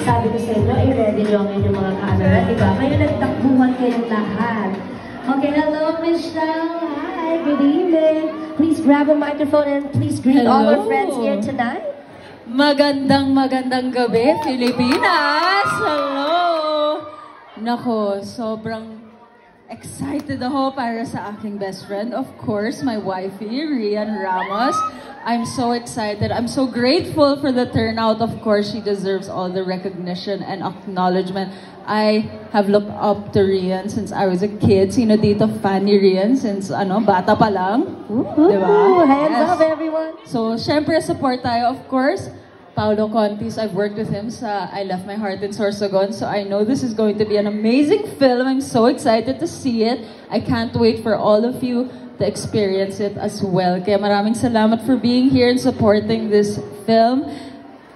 sabi ko sa inyo, i-ready nyo ang inyong mga camera, diba? Ngayon nagtakbuhan kayong lahat. Okay, hello, Michelle. Hi, good evening. Please grab a microphone and please greet all our friends here tonight. Magandang gabi, Pilipinas! Hello! Nako, sobrang excited ako para sa aking best friend. Of course, my wifey, Rian Ramos. I'm so excited. I'm so grateful for the turnout. Of course, she deserves all the recognition and acknowledgement. I have looked up to Rian since I was a kid. Sino dito fan ni Rian since bata pa lang? Diba? Hands up, everyone! So, syempre, support tayo, of course. Paolo Contis, I've worked with him sa I Left My Heart in Sorsogon, so I know this is going to be an amazing film. I'm so excited to see it. I can't wait for all of you to experience it as well. Kaya maraming salamat for being here and supporting this film.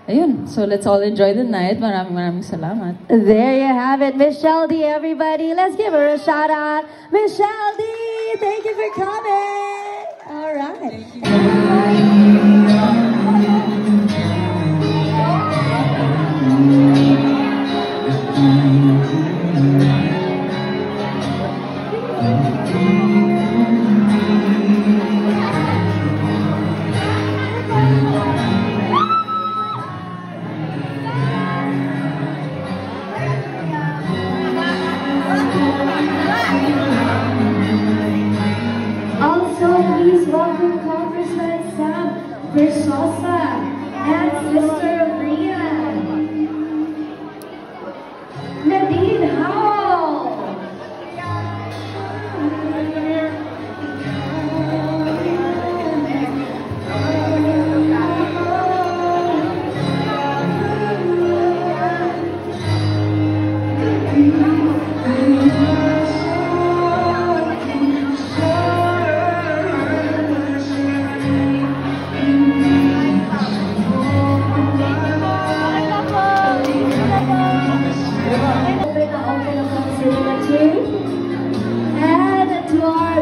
Ayun, so let's all enjoy the night. Maraming salamat. There you have it, Michelle D, everybody. Let's give her a shout out. Michelle D, thank you for coming. All right. Thank you. Also, please welcome Congressman Sam Versosa and Sister Rian, Nadine Howell.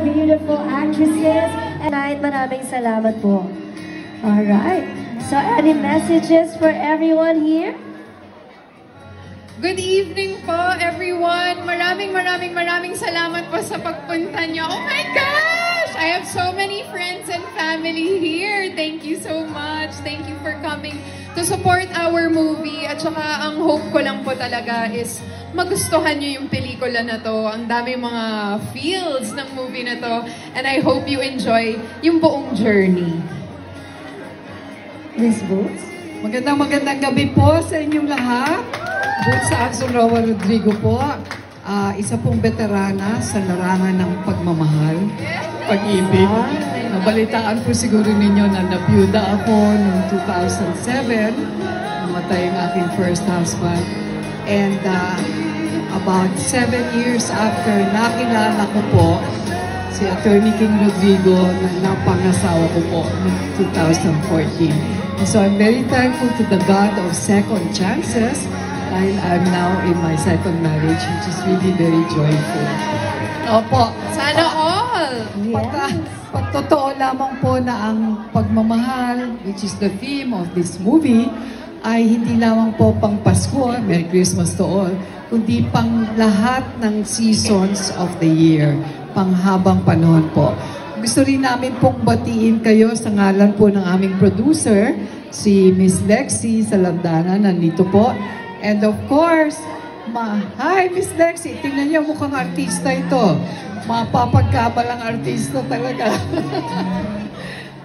Beautiful actresses. And maraming salamat po. Alright. So, any messages for everyone here? Good evening po, everyone. Maraming salamat po sa pagpunta niyo. Oh my gosh! I have so many friends and family here. Thank you so much. Thank you for coming to support our movie. At saka, ang hope ko lang po talaga is magustuhan niyo yung pelikula na to. Ang dami mga feels ng movie na to. And I hope you enjoy yung buong journey. Miss Boots? Magandang gabi po sa inyong lahat. Boots Axon Roa Rodrigo po. Isa pong veterana sa larangan ng pagmamahal, pag-ibig. Nabalitaan po siguro ninyo na nabiyuda ako noong 2007. Namatay ang aking first husband. And about 7 years after nakilala ko po si Attorney King Rodrigo na napangasawa ko po noong 2014. And so I'm very thankful to the God of second chances dahil I'm now in my second marriage, which is really very joyful. Opo. Sana all! Pagtotoo lamang po na ang pagmamahal, which is the theme of this movie, ay hindi lamang po pang Pasko, Merry Christmas to all, kundi pang lahat ng seasons of the year, pang habang panahon po. Gusto rin namin pong batiin kayo sa ngalan po ng aming producer, si Miss Lexi Salandana, nandito po. And of course, hi Miss Lexi, tingnan niyo mukhang artista ito. Mapapagkabalang artista talaga.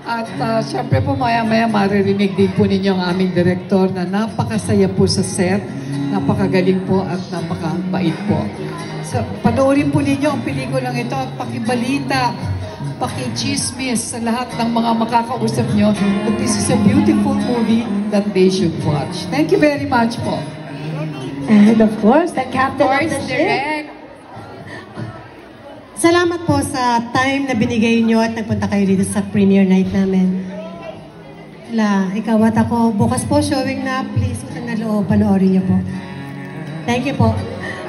At syempre po maya-maya maririnig din po ninyo ang aming direktor na napakasaya po sa set, napakagaling po at napakabait po. So, panoorin po ninyo ang pelikulang ito at pakibalita, pakichismis sa lahat ng mga makakausap nyo that this is a beautiful movie that they should watch. Thank you very much po. And of course, the captain of the ship. Salamat po sa time na binigay nyo at nagpunta kayo dito sa premiere night namin. Ikaw at ako, bukas po showing na, please, utang na loob, panoorin nyo po. Thank you po.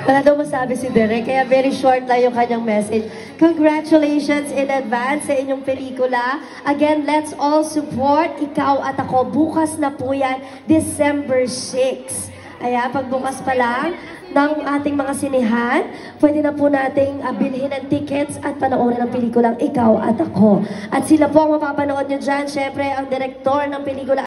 Wala daw masabi si Derek, kaya very short lang yung kanyang message. Congratulations in advance sa inyong pelikula. Again, let's all support Ikaw at Ako. Bukas na po yan, December 6. Ayan, pagbukas pa lang ng ating mga sinehan, pwede na po nating bilhin ng tickets at panoorin ang pelikulang Ikaw at Ako. At sila po ang mapapanood nyo dyan. Siyempre, ang direktor ng pelikula